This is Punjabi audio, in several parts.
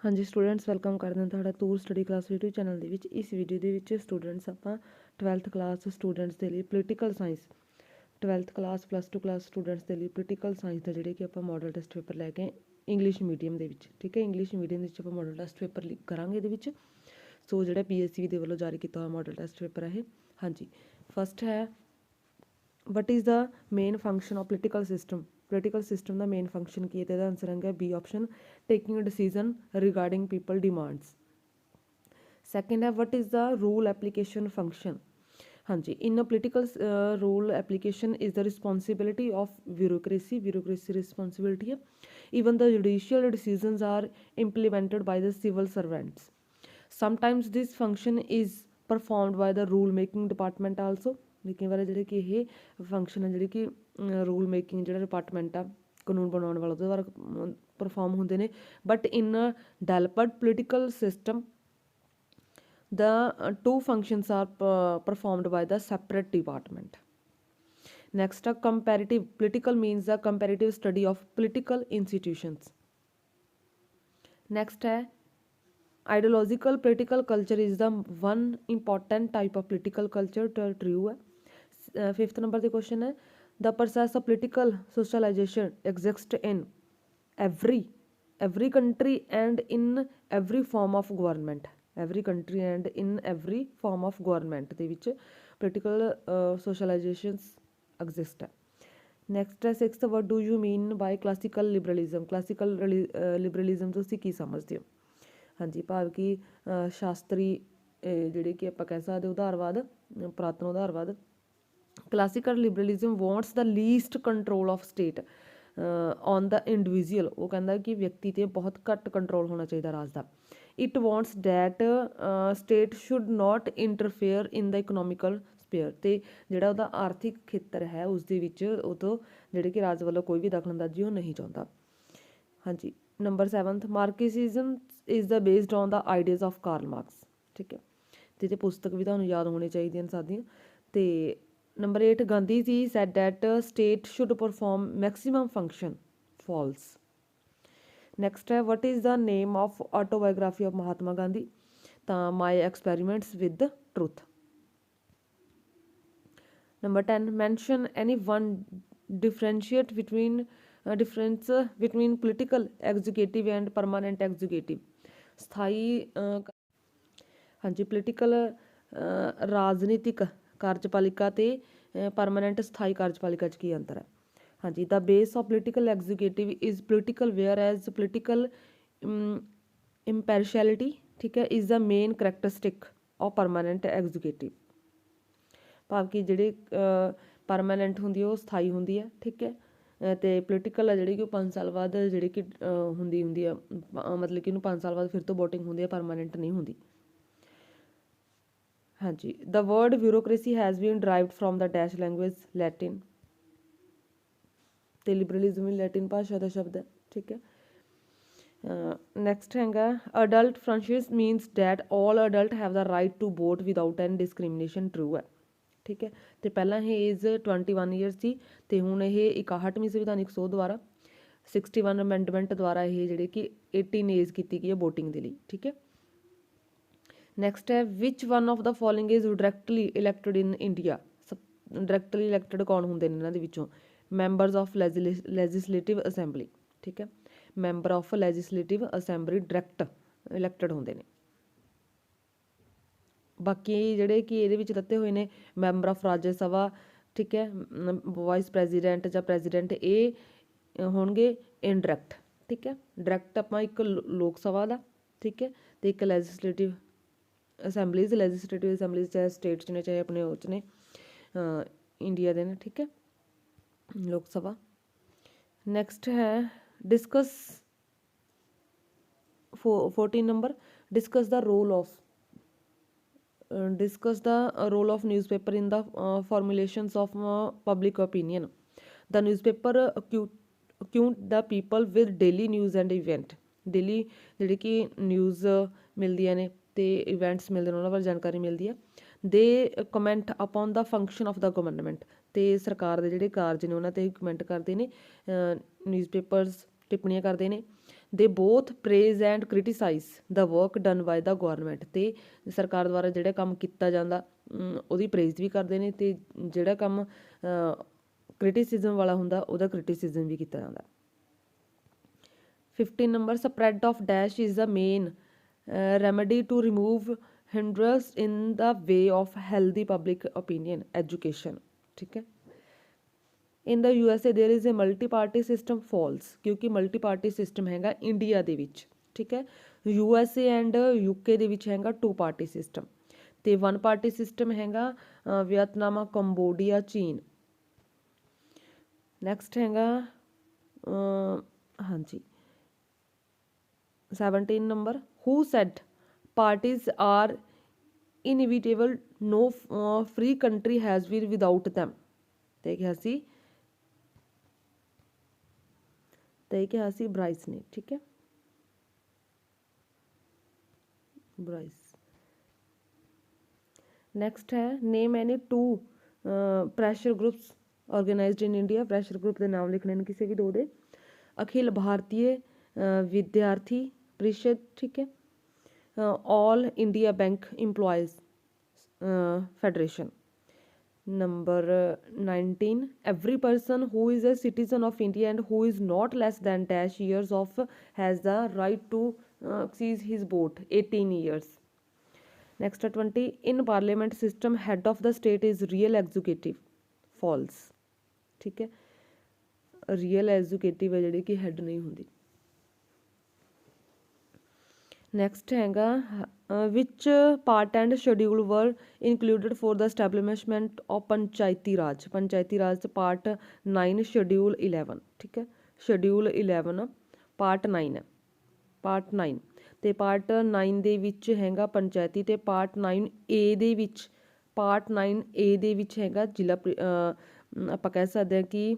हाँ जी स्टूडेंट्स वेलकम करते हैं ਤੁਹਾਡਾ ਤੂਰ ਸਟੱਡੀ ਕਲਾਸ YouTube ਚੈਨਲ ਦੇ ਵਿੱਚ। ਇਸ ਵੀਡੀਓ ਦੇ ਵਿੱਚ ਸਟੂਡੈਂਟਸ ਆਪਾਂ 12th ਕਲਾਸ ਸਟੂਡੈਂਟਸ ਦੇ ਲਈ political science 12th class +2 class students ਦੇ ਲਈ ਪੋਲੀਟੀਕਲ ਸਾਇੰਸ ਦਾ ਜਿਹੜੇ ਕਿ ਆਪਾਂ ਮਾਡਲ ਟੈਸਟ ਪੇਪਰ ਲੈ ਕੇ ਇੰਗਲਿਸ਼ ਮੀਡੀਅਮ ਦੇ ਵਿੱਚ, ਠੀਕ ਹੈ। ਇੰਗਲਿਸ਼ ਮੀਡੀਅਮ ਦੇ ਵਿੱਚ ਆਪਾਂ ਮਾਡਲ ਟੈਸਟ ਪੇਪਰ ਕਰਾਂਗੇ ਇਹਦੇ ਵਿੱਚ। ਸੋ ਜਿਹੜਾ PSC ਦੇ ਵੱਲੋਂ ਜਾਰੀ ਕੀਤਾ ਹੋਇਆ ਮਾਡਲ ਟੈਸਟ ਪੇਪਰ ਹੈ ਇਹ। ਹਾਂਜੀ, ਫਸਟ ਹੈ what is the main function of political system. Political system ਦਾ ਮੇਨ ਫੰਕਸ਼ਨ ਕੀ ਹੈ? ਤੇ ਇਹਦਾ ਆਨਸਰ ਹੈਗਾ B option, taking a decision regarding people demands. Second ਹੈ what is the rule application function. ਹਾਂਜੀ, in a political rule application is the responsibility of bureaucracy. Bureaucracy responsibility ਹੈ। Even the judicial decisions are implemented by the civil servants. Sometimes this function is performed by the rule making department also. ਲੇਕਿਨ ਵਾਲੇ ਜਿਹੜੇ ਕਿ ਇਹ ਫੰਕਸ਼ਨ ਹੈ ਜਿਹੜੇ ਕਿ ਰੂਲ ਮੇਕਿੰਗ ਜਿਹੜਾ ਡਿਪਾਰਟਮੈਂਟ ਆ ਕਾਨੂੰਨ ਬਣਾਉਣ ਵਾਲਾ ਉਹਦੇ ਦੁਆਰਾ ਪਰਫੋਰਮ ਹੁੰਦੇ ਨੇ। But in developed political system the two functions are performed by the separate department. Next, a comparative political means the comparative study of political institutions. Next है ideological political culture is the one important type of political culture. True है। फिफ्थ नंबर the question है the process of political socialization exists in every country and in every form of government. every country and in every form of government ਦੇ ਵਿੱਚ political socializations exist ਹੈ। ਨੈਕਸਟ ਹੈ sixth, what do you mean by classical liberalism। classical liberalism ਤੁਸੀਂ ਕੀ ਸਮਝਦੇ ਹੋ? ਹਾਂਜੀ, ਭਾਵ ਕਿ ਸ਼ਾਸਤਰੀ ਜਿਹੜੇ ਕਿ ਆਪਾਂ ਕਹਿ ਸਕਦੇ ਉਦਾਰਵਾਦ, ਪੁਰਾਤਨ ਉਦਾਰਵਾਦ। Classical liberalism wants the least control of state on the individual. ਉਹ ਕਹਿੰਦਾ ਕਿ ਵਿਅਕਤੀ 'ਤੇ ਬਹੁਤ ਘੱਟ ਕੰਟਰੋਲ ਹੋਣਾ ਚਾਹੀਦਾ ਰਾਜ ਦਾ। It wants that state should not interfere in the economical sphere. ਅਤੇ ਜਿਹੜਾ ਉਹਦਾ ਆਰਥਿਕ ਖੇਤਰ ਹੈ ਉਸ ਦੇ ਵਿੱਚ ਉਹ ਤੋਂ ਜਿਹੜੇ ਕਿ ਰਾਜ ਵੱਲੋਂ ਕੋਈ ਵੀ ਦਖਲਅੰਦਾਜ਼ੀ ਉਹ ਨਹੀਂ ਚਾਹੁੰਦਾ। ਹਾਂਜੀ, number 7th, Marxism is the based on the ideas of Karl Marx. ਠੀਕ ਹੈ, ਅਤੇ ਇਹ ਪੁਸਤਕ ਵੀ ਤੁਹਾਨੂੰ ਯਾਦ ਹੋਣੀ ਚਾਹੀਦੀਆਂ ਸਾਡੀਆਂ। ਅਤੇ number 8, Gandhi ji said that state should perform maximum function. False. Next ਹੈ what is the name of autobiography of Mahatma Gandhi. ਤਾਂ my experiments with truth. Number 10, mention any one differentiate difference between political executive and permanent executive। ਸਥਾਈ ਹਾਂਜੀ ਪੋਲੀਟੀਕਲ ਰਾਜਨੀਤਿਕ ਕਾਰਜਪਾਲਿਕਾ ਅਤੇ ਪਰਮਾਨੈਂਟ ਸਥਾਈ ਕਾਰਜਪਾਲਿਕਾ 'ਚ ਕੀ ਅੰਤਰ ਹੈ? ਹਾਂਜੀ, the base of political executive is political whereas political impartiality, ਠੀਕ ਹੈ, is the main characteristic of permanent executive. ਭਾਵ ਕਿ ਜਿਹੜੇ ਪਰਮਾਨੈਂਟ ਹੁੰਦੀ ਹੈ ਉਹ ਸਥਾਈ ਹੁੰਦੀ ਹੈ, ਠੀਕ ਹੈ, ਅਤੇ ਪੋਲੀਟੀਕਲ ਆ ਜਿਹੜੀ ਕਿ ਉਹ 5 ਸਾਲ ਬਾਅਦ ਜਿਹੜੀ ਕਿ ਹੁੰਦੀ ਆ, ਮਤਲਬ ਕਿ ਉਹਨੂੰ 5 ਸਾਲ ਬਾਅਦ ਫਿਰ ਤੋਂ ਵੋਟਿੰਗ ਹੁੰਦੀ ਹੈ, ਪਰਮਾਨੈਂਟ ਨਹੀਂ ਹੁੰਦੀ। ਹਾਂਜੀ, the word bureaucracy has been derived from the dash language Latin. ਅਤੇ ਲਿਬਰਲਿਜ਼ਮ ਵੀ ਲੈਟਿਨ ਭਾਸ਼ਾ ਦਾ ਸ਼ਬਦ ਹੈ, ਠੀਕ ਹੈ। ਨੈਕਸਟ ਹੈਗਾ adult franchise means that all adult have the right to vote without any discrimination. True ਹੈ, ਠੀਕ ਹੈ। ਅਤੇ ਪਹਿਲਾਂ ਇਹ ਏਜ 21 ਈਅਰਸ ਸੀ, ਅਤੇ ਹੁਣ ਇਹ 61ਵੀਂ ਸੰਵਿਧਾਨਿਕ ਸੋਧ ਦੁਆਰਾ 61 ਅਮੈਂਡਮੈਂਟ ਦੁਆਰਾ ਇਹ ਜਿਹੜੇ ਕਿ 18 ਏਜ ਕੀਤੀ ਗਈ ਹੈ ਵੋਟਿੰਗ ਦੇ ਲਈ, ਠੀਕ ਹੈ। ਨੈਕਸਟ ਹੈ which one of the following is directly elected in India. Directly elected ਕੌਣ ਹੁੰਦੇ ਨੇ ਇਹਨਾਂ ਦੇ ਵਿੱਚੋਂ? ਮੈਂਬਰਸ ਆਫ ਲੈਜਿਸਲੇਟਿਵ ਅਸੈਂਬਲੀ, ਠੀਕ ਹੈ। Member of legislative assembly direct elected ਹੁੰਦੇ ਨੇ। ਬਾਕੀ ਜਿਹੜੇ ਕਿ ਇਹਦੇ ਵਿੱਚ ਦਿੱਤੇ ਹੋਏ ਨੇ ਮੈਂਬਰ ਆਫ ਰਾਜ ਸਭਾ, ਠੀਕ ਹੈ, ਵਾਈਸ ਪ੍ਰੈਜ਼ੀਡੈਂਟ ਜਾਂ ਪ੍ਰੈਜ਼ੀਡੈਂਟ, ਇਹ ਹੋਣਗੇ ਇਨਡਾਇਰੈਕਟ, ਠੀਕ ਹੈ। ਡਾਇਰੈਕਟ ਆਪਾਂ ਇੱਕ ਲੋਕ ਸਭਾ ਦਾ, ਠੀਕ ਹੈ, ਅਤੇ ਇੱਕ ਲੈਜਿਸਲੇਟਿਵ ਅਸੈਂਬਲੀਜ਼। ਲੈਜਿਸਲੇਟਿਵ ਅਸੈਂਬਲੀਜ਼ ਚਾਹੇ ਸਟੇਟ 'ਚ ਨੇ ਚਾਹੇ ਆਪਣੇ ਉਹ 'ਚ ਨੇ, ਇੰਡੀਆ ਦੇ ਨੇ, ਠੀਕ ਹੈ, ਲੋਕ ਸਭਾ। ਨੈਕਸਟ ਹੈ ਡਿਸਕਸ 14 ਨੰਬਰ, ਡਿਸਕਸ ਦਾ role of newspaper in the formulations of public opinion. The newspaper acquaint the people with daily news and event। daily ਜਿਹੜੇ ਕਿ ਨਿਊਜ਼ ਮਿਲਦੀਆਂ ਨੇ ਅਤੇ ਇਵੈਂਟਸ ਮਿਲਦੇ ਨੇ ਉਹਨਾਂ ਬਾਰੇ ਜਾਣਕਾਰੀ ਮਿਲਦੀ ਹੈ। ਦੇ comment upon the function of the government. ਅਤੇ ਸਰਕਾਰ ਦੇ ਜਿਹੜੇ ਕਾਰਜ ਨੇ ਉਹਨਾਂ 'ਤੇ ਕਮੈਂਟ ਕਰਦੇ ਨੇ, ਨਿਊਜ਼ਪੇਪਰਸ ਟਿੱਪਣੀਆਂ ਕਰਦੇ ਨੇ। They both praise and criticise the work done by the government. ਤੇ ਸਰਕਾਰ ਦੁਆਰਾ ਜਿਹੜਾ ਕੰਮ ਕੀਤਾ ਜਾਂਦਾ ਉਹਦੀ ਪ੍ਰੇਜ਼ ਵੀ ਕਰਦੇ ਨੇ, ਤੇ ਜਿਹੜਾ ਕੰਮ ਕ੍ਰਿਟੀਸਿਜ਼ਮ ਵਾਲਾ ਹੁੰਦਾ ਉਹਦਾ ਕ੍ਰਿਟੀਸਿਜ਼ਮ ਵੀ ਕੀਤਾ ਜਾਂਦਾ। 15 number, spread of dash is the main remedy to remove hindrance in the way of healthy public opinion education. ਠੀਕ ਹੈ। In the USA there is a multi party system false, ਕਿਉਂਕਿ ਮਲਟੀ ਪਾਰਟੀ ਸਿਸਟਮ ਹੈਗਾ ਇੰਡੀਆ ਦੇ ਵਿੱਚ। ਠੀਕ ਹੈ। USA ਐਂਡ UK ਦੇ ਵਿੱਚ ਹੈਗਾ 2 ਪਾਰਟੀ ਸਿਸਟਮ, ਤੇ 1 ਪਾਰਟੀ ਸਿਸਟਮ ਹੈਗਾ ਵੀਅਤਨਾਮ, ਕੰਬੋਡੀਆ, ਚੀਨ। ਨੈਕਸਟ ਹੈਗਾ ਹਾਂਜੀ 17 number, who said parties are inevitable, no free country has been without them। ਤੇ ਕਿਹਾ ਸੀ ਬਰਾਈਸ ਨੇ। ਠੀਕ ਹੈ, ਬਰਾਈਸ। ਨੈਕਸਟ ਹੈ name any 2 pressure groups organised in India. Pressure group ਦੇ ਨਾਮ ਲਿਖਣੇ ਨੇ ਕਿਸੇ ਵੀ 2 ਦੇ। ਅਖਿਲ ਭਾਰਤੀय ਵਿਦਿਆਰਥੀ परिषद। ठीक है। All India bank employees federation. Number 19, every person who is a citizen of India and who is not less than dash years of has the right to seize his vote 18 years। Next 20, in parliament system head of the state is real executive। false। ठीक है, real executive है जिहड़ी कि head नहीं हुंदी। ਨੈਕਸਟ ਹੈਗਾ ਵਿਚ ਪਾਰਟ ਐਂਡ ਸ਼ਡਿਊਲ ਵਰ included for the establishment of ਪੰਚਾਇਤੀ ਰਾਜ। ਪੰਚਾਇਤੀ ਰਾਜ 'ਚ ਪਾਰਟ 9 ਸ਼ਡਿਊਲ 11। ਠੀਕ ਹੈ, ਸ਼ਡਿਊਲ 11 ਪਾਰਟ 9 ਹੈ, ਪਾਰਟ 9। ਤੇ ਪਾਰਟ 9 ਦੇ ਵਿੱਚ ਹੈਗਾ ਪੰਚਾਇਤੀ, ਤੇ ਪਾਰਟ 9 ਏ ਦੇ ਵਿੱਚ, ਪਾਰਟ 9 ਏ ਦੇ ਵਿੱਚ ਹੈਗਾ ਜ਼ਿਲ੍ਹਾ ਆਪਾਂ ਕਹਿ ਸਕਦੇ ਹਾਂ ਕਿ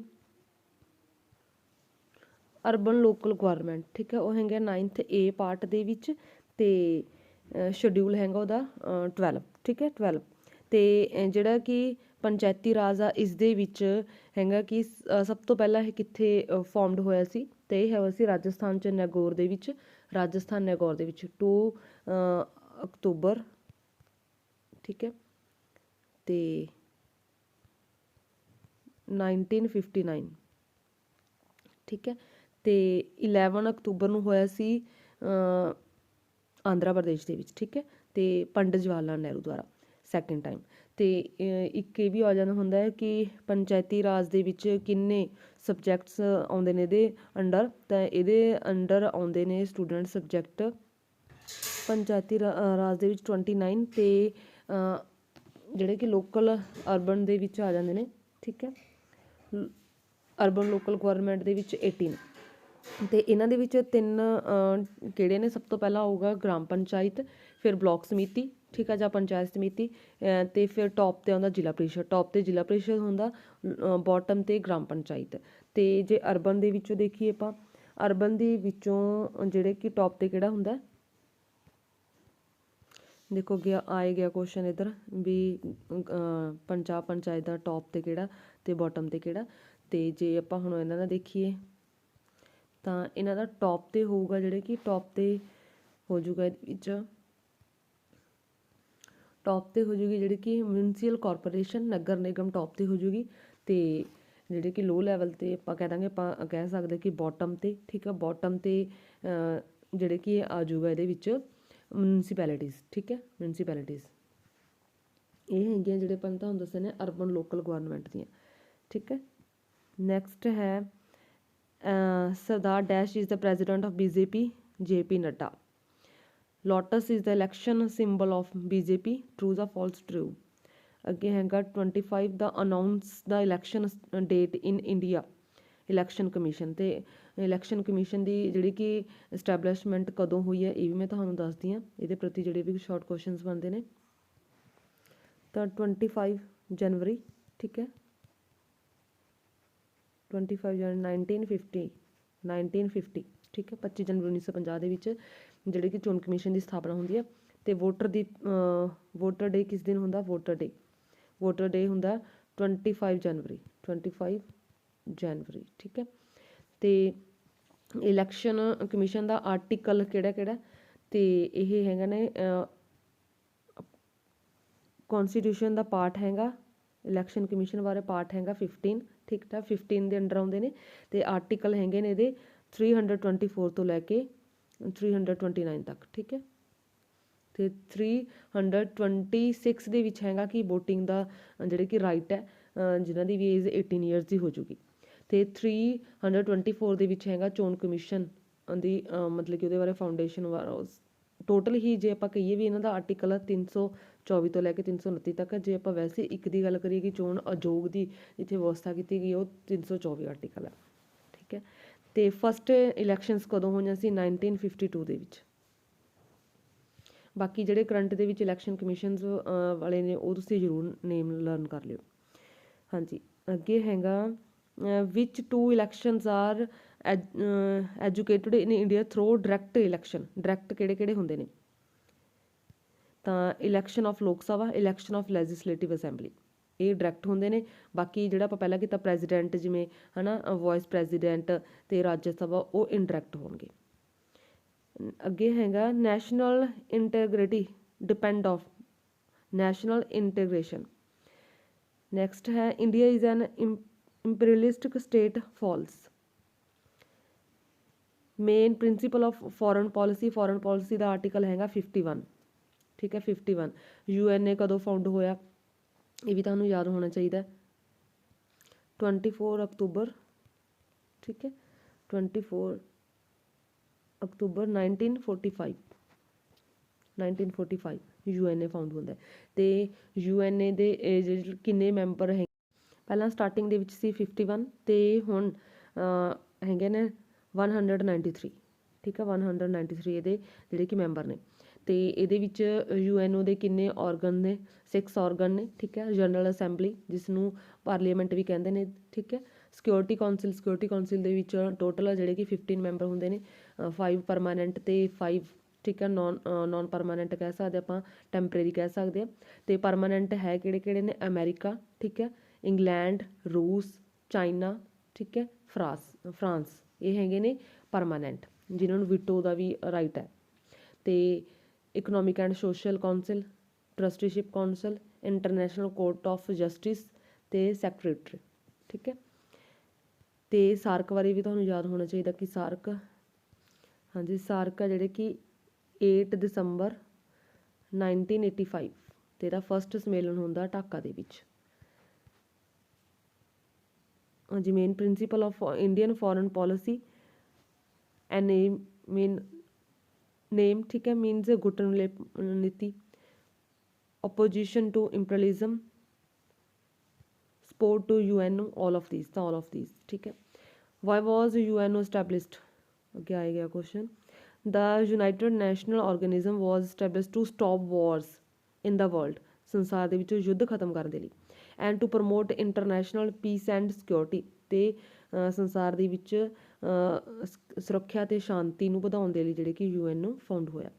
ਅਰਬਨ ਲੋਕਲ ਗਵਰਨਮੈਂਟ। ਠੀਕ ਹੈ, ਉਹ ਹੈਗਾ 9th ਏ ਪਾਰਟ ਦੇ ਵਿੱਚ, ਤੇ ਸ਼ਡਿਊਲ ਹੈਗਾ ਉਹਦਾ 12। ਠੀਕ ਹੈ, 12। ਤੇ ਜਿਹੜਾ ਕਿ ਪੰਚਾਇਤੀ ਰਾਜ ਆ ਇਸ ਦੇ ਵਿੱਚ ਹੈਗਾ ਕਿ ਸਭ ਤੋਂ ਪਹਿਲਾਂ ਇਹ ਕਿੱਥੇ ਫਾਰਮਡ ਹੋਇਆ ਸੀ, ਤੇ ਇਹ ਹੋਇਆ ਸੀ ਰਾਜਸਥਾਨ 'ਚ ਨੈਗੌਰ ਦੇ ਵਿੱਚ। ਰਾਜਸਥਾਨ ਨੈਗੌਰ ਦੇ ਵਿੱਚ 2 ਅਕਤੂਬਰ। ਠੀਕ ਹੈ, ਤੇ 1959। ਠੀਕ ਹੈ, ਤੇ 11 ਅਕਤੂਬਰ ਨੂੰ ਹੋਇਆ ਸੀ ਆਂਧਰਾ ਪ੍ਰਦੇਸ਼ ਦੇ ਵਿੱਚ। ਠੀਕ ਹੈ, ਤੇ ਪੰਡਿਤ ਜਵਾਹਰ ਲਾਲ ਨਹਿਰੂ ਦੁਆਰਾ ਸੈਕਿੰਡ ਟਾਈਮ। ਤੇ ਇੱਕ ਇਹ ਵੀ ਆ ਜਾਂਦਾ ਹੁੰਦਾ ਹੈ ਕਿ ਪੰਚਾਇਤੀ ਰਾਜ ਦੇ ਵਿੱਚ ਕਿੰਨੇ ਸਬਜੈਕਟਸ ਆਉਂਦੇ ਨੇ ਇਹਦੇ ਅੰਡਰ, ਤਾਂ ਇਹਦੇ ਅੰਡਰ ਆਉਂਦੇ ਨੇ ਸਟੂਡੈਂਟ ਸਬਜੈਕਟ ਪੰਚਾਇਤੀ ਰਾਜ ਦੇ ਵਿੱਚ 29, ਤੇ ਜਿਹੜੇ ਕਿ ਲੋਕਲ ਅਰਬਨ ਦੇ ਵਿੱਚ ਆ ਜਾਂਦੇ ਨੇ। ਠੀਕ ਹੈ, ਅਰਬਨ ਲੋਕਲ ਗਵਰਨਮੈਂਟ ਦੇ ਵਿੱਚ 18। ਤੇ ਇਹਨਾਂ ਦੇ ਵਿੱਚ 3 ਕਿਹੜੇ ਨੇ? ਸਭ ਤੋਂ ਪਹਿਲਾਂ ਆਊਗਾ ਗ੍ਰਾਮ ਪੰਚਾਇਤ, ਫਿਰ ਬਲਾਕ ਸਮਿਤੀ, ਠੀਕ ਆ, ਜਾਂ ਪੰਚਾਇਤ ਸਮਿਤੀ, ਤੇ ਫਿਰ ਟੌਪ 'ਤੇ ਆਉਂਦਾ ਜ਼ਿਲ੍ਹਾ ਪ੍ਰੀਸ਼ਦ। ਟੌਪ 'ਤੇ ਜ਼ਿਲ੍ਹਾ ਪ੍ਰੀਸ਼ਦ ਹੁੰਦਾ, ਬੋਟਮ 'ਤੇ ਗ੍ਰਾਮ ਪੰਚਾਇਤ। ਤੇ ਜੇ ਅਰਬਨ ਦੇ ਵਿੱਚੋਂ ਦੇਖੀਏ ਆਪਾਂ, ਅਰਬਨ ਦੇ ਵਿੱਚੋਂ ਜਿਹੜੇ ਕਿ ਟੌਪ 'ਤੇ ਕਿਹੜਾ ਹੁੰਦਾ, ਦੇਖੋ ਗਿਆ ਕੁਐਸਚਨ ਇੱਧਰ ਵੀ ਪੰਜਾਬ ਪੰਚਾਇਤ ਦਾ ਟੌਪ 'ਤੇ ਕਿਹੜਾ ਤੇ ਬੋਟਮ 'ਤੇ ਕਿਹੜਾ। ਤੇ ਜੇ ਆਪਾਂ ਹੁਣ ਇਹਨਾਂ ਦਾ ਦੇਖੀਏ ਤਾਂ ਇਹਨਾਂ ਦਾ ਟੌਪ 'ਤੇ ਹੋਊਗਾ, ਜਿਹੜੇ ਕਿ ਟੌਪ 'ਤੇ ਹੋ ਜਾਊਗਾ ਇਹਦੇ ਵਿੱਚ, ਟੌਪ 'ਤੇ ਹੋ ਜੂਗੀ ਜਿਹੜੀ ਕਿ municipal corporation, Nagar Nigam top 'ਤੇ ਹੋ ਜੂਗੀ। ਤੇ ਜਿਹੜੇ ਕਿ ਲੋ ਲੈਵਲ 'ਤੇ ਆਪਾਂ ਕਹਿ ਦਾਂਗੇ, ਆਪਾਂ ਕਹਿ ਸਕਦੇ ਕਿ ਬੋਟਮ 'ਤੇ। ਠੀਕ ਆ, ਬੋਟਮ 'ਤੇ ਜਿਹੜੇ ਕਿ ਆ ਜੂਗਾ ਇਹਦੇ ਵਿੱਚ ਮਿਊਨਸੀਪੈਲਿਟੀਜ਼। ਠੀਕ ਹੈ, ਮਿਊਨਸੀਪੈਲਿਟੀਜ਼ ਇਹ ਹੈਗੀਆਂ ਜਿਹੜੇ ਆਪਾਂ ਤੁਹਾਨੂੰ ਦੱਸੇ ਨੇ ਅਰਬਨ ਲੋਕਲ ਗਵਰਨਮੈਂਟ ਦੀਆਂ। ਠੀਕ ਹੈ, ਨੈਕਸਟ ਹੈ ਸਰਦਾਰ dash is the president of BJP, JP Nadda. Lotus is the election symbol of BJP, true ਜਾਂ ਫਾਲਸ? ਟਰੂ। ਅੱਗੇ ਹੈਗਾ 25 ਦਾ announce the election date in India, election commission. ਤੇ ਇਲੈਕਸ਼ਨ ਕਮਿਸ਼ਨ ਦੀ ਜਿਹੜੀ ਕਿ ਇਸਟੈਬਲਿਸ਼ਮੈਂਟ ਕਦੋਂ ਹੋਈ ਹੈ ਇਹ ਵੀ ਮੈਂ ਤੁਹਾਨੂੰ ਦੱਸਦੀ ਹਾਂ, ਇਹਦੇ ਪ੍ਰਤੀ ਜਿਹੜੇ ਵੀ ਸ਼ਾਰਟ ਕੁਐਸਚਨਸ ਬਣਦੇ ਨੇ। ਤਾਂ 25 ਜਨਵਰੀ। ਠੀਕ ਹੈ, 25 ਜਨਵਰੀ 1950। ਠੀਕ ਹੈ, 25 ਜਨਵਰੀ 1950 ਦੇ ਵਿੱਚ ਜਿਹੜੇ ਕਿ ਚੋਣ ਕਮਿਸ਼ਨ ਦੀ ਸਥਾਪਨਾ ਹੁੰਦੀ ਹੈ। ਤੇ ਵੋਟਰ ਡੇ ਕਿਸ ਦਿਨ ਹੁੰਦਾ? ਵੋਟਰ ਡੇ ਹੁੰਦਾ 25 ਜਨਵਰੀ। ਠੀਕ ਹੈ, ਤੇ ਇਲੈਕਸ਼ਨ ਕਮਿਸ਼ਨ ਦਾ ਆਰਟੀਕਲ ਕਿਹੜਾ ਤੇ ਇਹ ਹੈਗਾ ਨੇ ਕੌਨਸਟੀਟਿਊਸ਼ਨ ਦਾ ਪਾਰਟ ਹੈਗਾ, ਇਲੈਕਸ਼ਨ ਕਮਿਸ਼ਨ ਬਾਰੇ ਪਾਰਟ ਹੈਗਾ 15, ਠੀਕ ਹੈ 15 ਦੇ ਅੰਡਰ ਆਉਂਦੇ ਨੇ। ਤੇ ਆਰਟੀਕਲ ਹੈਗੇ ਨੇ ਇਹਦੇ 324 ਤੋਂ ਲੈ ਕੇ 329 ਤੱਕ, ਠੀਕ ਹੈ। ਤੇ 326 ਦੇ ਵਿੱਚ ਹੈਗਾ ਕਿ ਵੋਟਿੰਗ ਦਾ ਜਿਹੜੇ ਕਿ ਰਾਈਟ ਹੈ, ਜਿਨ੍ਹਾਂ ਦੀ ਵੀ ਏਜ 18 ਈਅਰਸ ਦੀ ਹੋ ਜੂਗੀ। ਤੇ 324 ਦੇ ਵਿੱਚ ਹੈਗਾ ਚੋਣ ਕਮਿਸ਼ਨ ਦੀ ਮਤਲਬ ਕਿ ਉਹਦੇ ਬਾਰੇ ਫਾਊਂਡੇਸ਼ਨ ਟੋਟਲ ਹੀ ਜੇ ਆਪਾਂ ਕਹੀਏ ਵੀ ਇਹਨਾਂ ਦਾ ਆਰਟੀਕਲ 324 ਤੋਂ ਲੈ ਕੇ 329 ਤੱਕ ਹੈ। ਜੇ ਆਪਾਂ ਵੈਸੇ ਇੱਕ ਦੀ ਗੱਲ ਕਰੀਏ ਕਿ ਚੋਣ ਅਯੋਗ ਦੀ ਜਿੱਥੇ ਵਿਵਸਥਾ ਕੀਤੀ ਗਈ ਉਹ 324 ਆਰਟੀਕਲ ਹੈ, ਠੀਕ ਹੈ। ਤੇ ਫਸਟ ਇਲੈਕਸ਼ਨਸ ਕਦੋਂ ਹੋਈਆਂ ਸੀ? 1952 ਦੇ ਵਿੱਚ। ਬਾਕੀ ਜਿਹੜੇ ਕਰੰਟ ਦੇ ਵਿੱਚ ਇਲੈਕਸ਼ਨ ਕਮਿਸ਼ਨਸ ਵਾਲੇ ਨੇ ਉਹ ਤੁਸੀਂ ਜ਼ਰੂਰ ਨੇਮ ਲਰਨ ਕਰ ਲਿਓ। ਹਾਂਜੀ, ਅੱਗੇ ਹੈਗਾ which two elections are educated in India through direct election. Direct ਕਿਹੜੇ ਹੁੰਦੇ ਨੇ? ਤਾਂ election of Lok Sabha, election of legislative assembly, ਇਹ ਡਾਇਰੈਕਟ ਹੁੰਦੇ ਨੇ। ਬਾਕੀ ਜਿਹੜਾ ਆਪਾਂ ਪਹਿਲਾਂ ਕੀਤਾ ਪ੍ਰੈਜ਼ੀਡੈਂਟ, ਜਿਵੇਂ ਹੈ ਨਾ ਵਾਇਸ ਪ੍ਰੈਜ਼ੀਡੈਂਟ ਤੇ ਰਾਜ ਸਭਾ, ਉਹ ਇਨਡਾਇਰੈਕਟ ਹੋਣਗੇ। ਅੱਗੇ ਹੈਗਾ national integrity depend of national integration. Next ਹੈ India is an imperialistic state false. Main principle of foreign policy, foreign policy ਦਾ ਆਰਟੀਕਲ ਹੈਗਾ 51, ਠੀਕ ਹੈ 51। UN ਕਦੋਂ ਫਾਊਂਡ ਹੋਇਆ? ਇਹ ਵੀ ਤੁਹਾਨੂੰ ਯਾਦ ਹੋਣਾ ਚਾਹੀਦਾ, 24 ਅਕਤੂਬਰ, ਠੀਕ ਹੈ 24 ਅਕਤੂਬਰ 1945 UN ਫਾਊਂਡ ਹੁੰਦਾ। ਤੇ UN ਦੇ ਕਿੰਨੇ ਮੈਂਬਰ ਹੈ? ਪਹਿਲਾਂ ਸਟਾਰਟਿੰਗ ਦੇ ਵਿੱਚ ਸੀ 51 ਤੇ ਹੁਣ ਹੈਗੇ ਨੇ 193, ਠੀਕ ਹੈ 193 ਇਹਦੇ ਜਿਹੜੇ ਕਿ ਮੈਂਬਰ ਨੇ। ਤੇ ਇਹਦੇ ਵਿੱਚ UNO ਦੇ ਕਿੰਨੇ ਔਰਗਨ ਨੇ? 6 ਔਰਗਨ ਨੇ, ਠੀਕ ਹੈ। ਜਨਰਲ ਅਸੈਂਬਲੀ ਜਿਸ ਨੂੰ ਪਾਰਲੀਮੈਂਟ ਵੀ ਕਹਿੰਦੇ ਨੇ, ਠੀਕ ਹੈ। ਸਿਕਿਉਰਿਟੀ ਕਾਉਂਸਲ, ਸਿਕਿਉਰਿਟੀ ਕਾਉਂਸਲ ਦੇ ਵਿੱਚ ਟੋਟਲ ਜਿਹੜੇ ਕਿ 15 ਮੈਂਬਰ ਹੁੰਦੇ ਨੇ, 5 ਪਰਮਾਨੈਂਟ ਤੇ 5, ਠੀਕ ਹੈ ਨੌਨ ਪਰਮਾਨੈਂਟ ਕਹਿ ਸਕਦੇ ਆਪਾਂ, ਟੈਂਪਰੇਰੀ ਕਹਿ ਸਕਦੇ ਹਾਂ। ਤੇ ਪਰਮਾਨੈਂਟ ਹੈ ਕਿਹੜੇ ਨੇ? ਅਮੈਰੀਕਾ, ਠੀਕ ਹੈ, ਇੰਗਲੈਂਡ, ਰੂਸ, ਚਾਈਨਾ, ਠੀਕ ਹੈ, ਫਰਾਂਸ, ਇਹ ਹੈਗੇ ਨੇ ਪਰਮਾਨੈਂਟ, ਜਿਨ੍ਹਾਂ ਨੂੰ ਵੀਟੋ ਦਾ ਵੀ ਰਾਈਟ ਹੈ। ਤੇ economic and social council, trusteeship council, international court of justice ਤੇ ਸੈਕਟਰੀ, ਠੀਕ ਹੈ। ਤੇ ਸਾਰਕ ਬਾਰੇ ਵੀ ਤੁਹਾਨੂੰ ਯਾਦ ਹੋਣਾ ਚਾਹੀਦਾ ਕਿ ਸਾਰਕ, ਹਾਂਜੀ ਸਾਰਕ ਆ ਜਿਹੜੇ ਕਿ 8 ਦਸੰਬਰ 1985 ਤੇ ਇਹਦਾ ਫਸਟ ਸੰਮੇਲਨ ਹੁੰਦਾ ਢਾਕਾ ਦੇ ਵਿੱਚ। ਹਾਂਜੀ, main principle of Indian foreign policy an main name, ਠੀਕ ਹੈ, ਮੀਨਸ ਗੁੱਟਨੀਤੀ, opposition to imperialism, support to UNO, all of these, ठीक है। Why was UNO established? ਅੱਗੇ ਆਏਗਾ question. The United National Organism was established to stop wars in the world, ਸੰਸਾਰ ਦੇ ਵਿੱਚ ਯੁੱਧ ਖਤਮ ਕਰਨ ਦੇ ਲਈ, and to promote international peace and security, ਤੇ ਸੰਸਾਰ ਦੇ ਵਿੱਚ ਸੁਰੱਖਿਆ ਤੇ ਸ਼ਾਂਤੀ ਨੂੰ ਵਧਾਉਣ ਦੇ ਲਈ ਜਿਹੜੇ ਕਿ UNO ਫਾਊਂਡ ਹੋਇਆ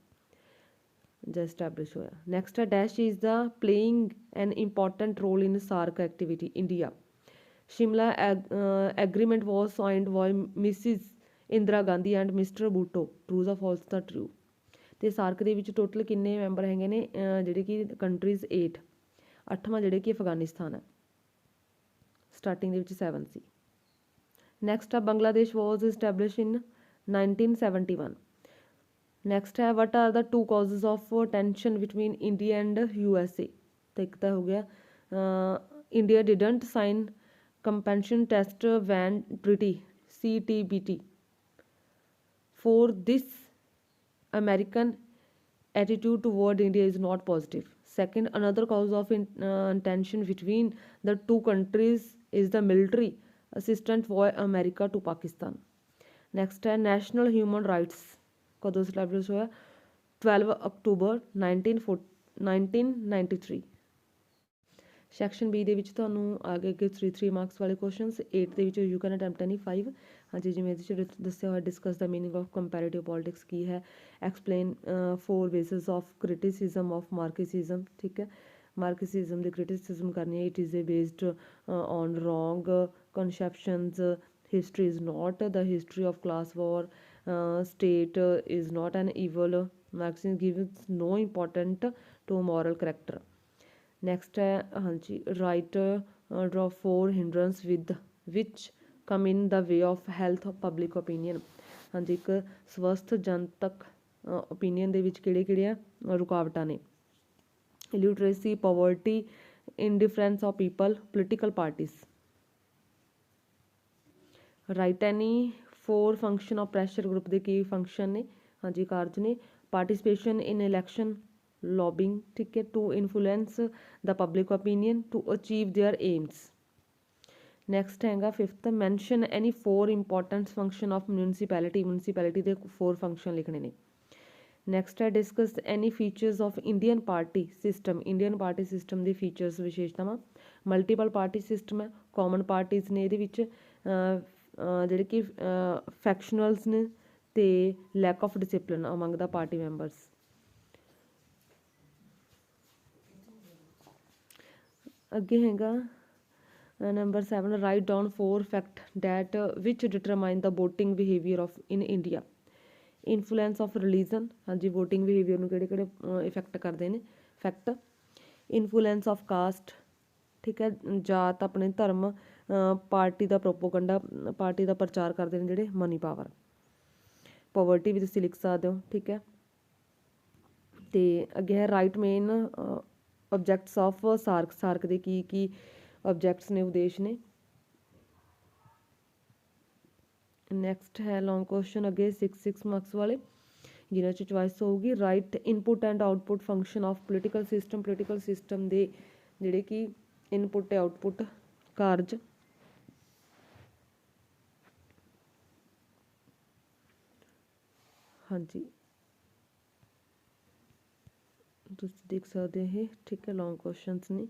ਜਾਂ ਐਸਟੈਬਲਿਸ਼ ਹੋਇਆ। ਨੈਕਸਟ ਹੈ dash is the playing an important role in SAARC activity India. Shimla agreement was signed by Mrs Indira Gandhi and mister Bhutto, true ਜਾਂ ਫਾਲਸ? ਦਾ ਟਰੂ। ਤੇ ਸਾਰਕ ਦੇ ਵਿੱਚ ਟੋਟਲ ਕਿੰਨੇ ਮੈਂਬਰ ਹੈਗੇ ਨੇ ਜਿਹੜੇ ਕਿ ਕੰਟਰੀਜ਼? 8। 8ਵਾਂ ਜਿਹੜੇ ਕਿ ਅਫਗਾਨਿਸਤਾਨ ਹੈ, ਸਟਾਰਟਿੰਗ ਦੇ ਵਿੱਚ 7 ਸੀ। ਨੈਕਸਟ ਆ Bangladesh was establish in 1971। Next ਹੈ what are the 2 causes of tension between India and USA। ਤਾਂ ਇੱਕ ਤਾਂ ਹੋ ਗਿਆ India didn't sign comprehensive test ban treaty CTBT for this American attitude toward India is not positive. Second, another cause of tension between the two countries is the military assistance by America to Pakistan. Next है National Human Rights कदों establish होया 12 अक्टूबर 1993। ਸੈਕਸ਼ਨ B ਦੇ ਵਿੱਚ ਤੁਹਾਨੂੰ ਅੱਗੇ 3 ਮਾਰਕਸ ਵਾਲੇ ਕੁਐਸਚਨਸ, 8 ਦੇ ਵਿੱਚ ਯੂ ਕੈਨ ਅਟੈਂਪਟ ਐਨੀ 5। ਹਾਂਜੀ, ਜਿਵੇਂ ਇਹਦੇ 'ਚ ਦੱਸਿਆ ਹੋਇਆ discuss the meaning of comparative politics ਕੀ ਹੈ, explain 4 basis of criticism of Marxism, ਠੀਕ ਹੈ। ਮਾਰਕਸਿਜ਼ਮ ਦੀ ਕ੍ਰਿਟਿਸਿਜ਼ਮ ਕਰਨੀ ਹੈ, it is a based on wrong conceptions, History is not the history of class war. State is not an evil. Marxism gives no importance to moral character. Next है हाँ जी right draw four hindrance with which come in the way of health of public opinion. हाँ जी ਇੱਕ ਸਵਸਥ ਜਨਤਕ opinion ਦੇ ਵਿੱਚ ਕਿਹੜੇ ਆ ਰੁਕਾਵਟਾਂ ਨੇ. Illiteracy, poverty, indifference of people, political parties. Write any four function of pressure group ਦੇ ਕੀ function ਨੇ हाँ जी ਕਾਰਜ ਨੇ. Participation in election, lobbying, ठीक है, to influence the public opinion to achieve their aims. Next हैगा fifth, mention any four important function of municipality. Municipality ਦੇ four function लिखने ने. Next है discuss any features of Indian party system. Indian party system ਦੇ features ਵਿਸ਼ੇਸ਼ਤਾਵਾਂ. Multiple party system ਹੈ, common parties ਨੇ ਇਹਦੇ ਵਿੱਚ ਜਿਹੜੇ ਕਿ factionals ਨੇ ਤੇ lack of discipline among the party members. ਅੱਗੇ ਹੈਗਾ number 7, write down 4 fact that which determine the voting behaviour of in India. Influence of religion, ਹਾਂਜੀ ਵੋਟਿੰਗ ਬਿਹੇਵੀਅਰ ਨੂੰ ਕਿਹੜੇ ਇਫੈਕਟ ਕਰਦੇ ਨੇ ਫੈਕਟ. ਇਨਫਲੂਐਂਸ ਆਫ ਕਾਸਟ, ਠੀਕ ਹੈ, ਜਾਤ ਆਪਣੇ ਧਰਮ, ਪਾਰਟੀ ਦਾ ਪ੍ਰੋਪੋਗੰਡਾ, ਪਾਰਟੀ ਦਾ ਪ੍ਰਚਾਰ ਕਰਦੇ ਨੇ ਜਿਹੜੇ. ਮਨੀ ਪਾਵਰ, ਪਾਵਰਟੀ ਵੀ ਤੁਸੀਂ ਲਿਖ ਸਕਦੇ ਹੋ, ਠੀਕ ਹੈ. ਤੇ ਅੱਗੇ ਹੈ write main objects of SAARC. SAARC ਦੇ ਕੀ ऑब्जेक्ट्स ने, उद्देश्य ने. नैक्सट है लॉन्ग क्वेश्चन अगे 6 मार्क्स वाले जिन्होंने च चॉइस होगी. Right input and output function of political system. Political system के जिहड़े कि इनपुट आउटपुट कारज. हाँ जी ਤੁਸੀਂ देख सकते हैं, ठीक है. लॉन्ग क्वेश्चंस ने.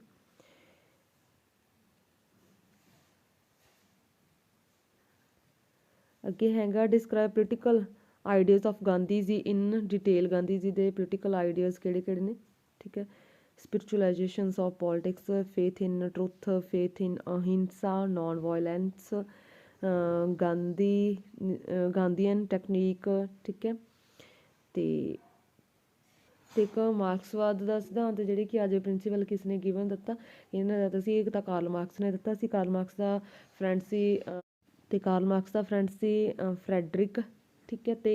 अगे हैगा describe political ideas of Gandhi ji in detail. Gandhi ji के पोलिटिकल आइडियाज़ किहड़े ने, ठीक है. Spiritualisations of politics, faith in truth, faith in ahimsa, non violence, Gandhian technique, ठीक है. तो एक मार्क्सवाद का सिद्धांत जिहड़े कि आज प्रिंसीपल किसने गिवन दिता, इन्होंने दिता सी. एक तो कार्ल मार्क्स ने दिता सी. कार्ल मार्क्स का फ्रेंड सी ते कार्ल मार्क्स का फ्रेंड सी फ्रैडरिक, ठीक है. तो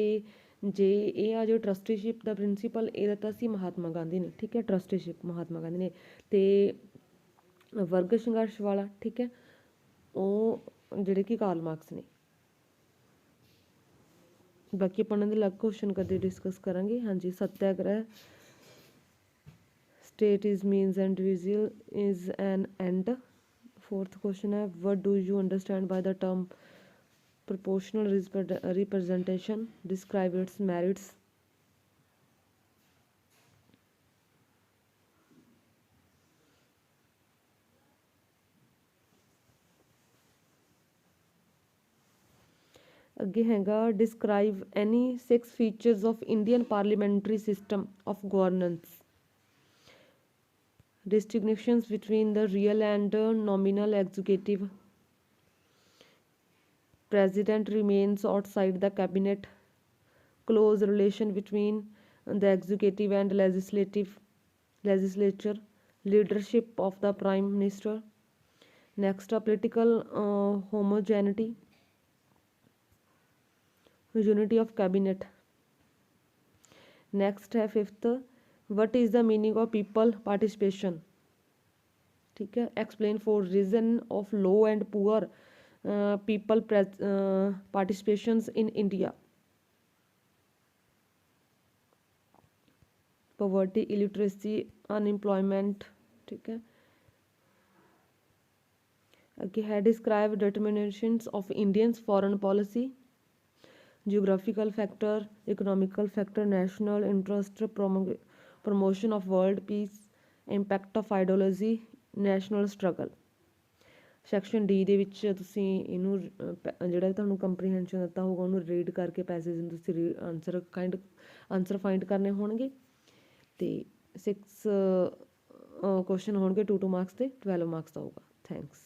जे ये आ जो ट्रस्टीशिप का प्रिंसीपल ये दिता सी महात्मा गांधी ने, ठीक है. ट्रस्टीशिप महात्मा गांधी ने. तो वर्ग संघर्ष वाला, ठीक है, वो जिहड़े कि कार्ल मार्क्स ने. बाकी अपन अलग क्वेश्चन कदे डिस्कस करांगे. हाँ जी satyagraha. State is means and individual is an end. Fourth question है what do you understand by the term proportional representation. Describe its merits. अगे हैगा describe any 6 features of Indian parliamentary system of governance. Distinctions between the real and nominal executive. President remains outside the cabinet. Close relation between the executive and legislature. Leadership of the prime minister. Next, political homogeneity. Unity of cabinet. Next है fifth, what is the meaning of people participation, ठीक है. Explain for reason of low and poor people participations in India. Poverty, illiteracy, unemployment, ठीक है. आगे है describe determinations of Indians foreign policy. Geographical factor, economical factor, national interest, promotion of world peace, impact of ideology, national struggle. Section D ਦੇ ਵਿੱਚ ਤੁਸੀਂ ਇਹਨੂੰ ਜਿਹੜਾ ਤੁਹਾਨੂੰ ਕੰਪਰੀਹੈਂਸ਼ਨ ਦਿੱਤਾ ਹੋਊਗਾ ਉਹਨੂੰ ਰੀਡ ਕਰਕੇ ਪੈਸੇਜ ਨੂੰ ਤੁਸੀਂ ਆਨਸਰ ਫਾਈਂਡ ਕਰਨੇ ਹੋਣਗੇ. ਤੇ 6 ਕੁਐਸਚਨ ਹੋਣਗੇ 2 ਮਾਰਕਸ ਤੇ 12 ਮਾਰਕਸ ਦਾ ਹੋਊਗਾ. ਥੈਂਕਸ.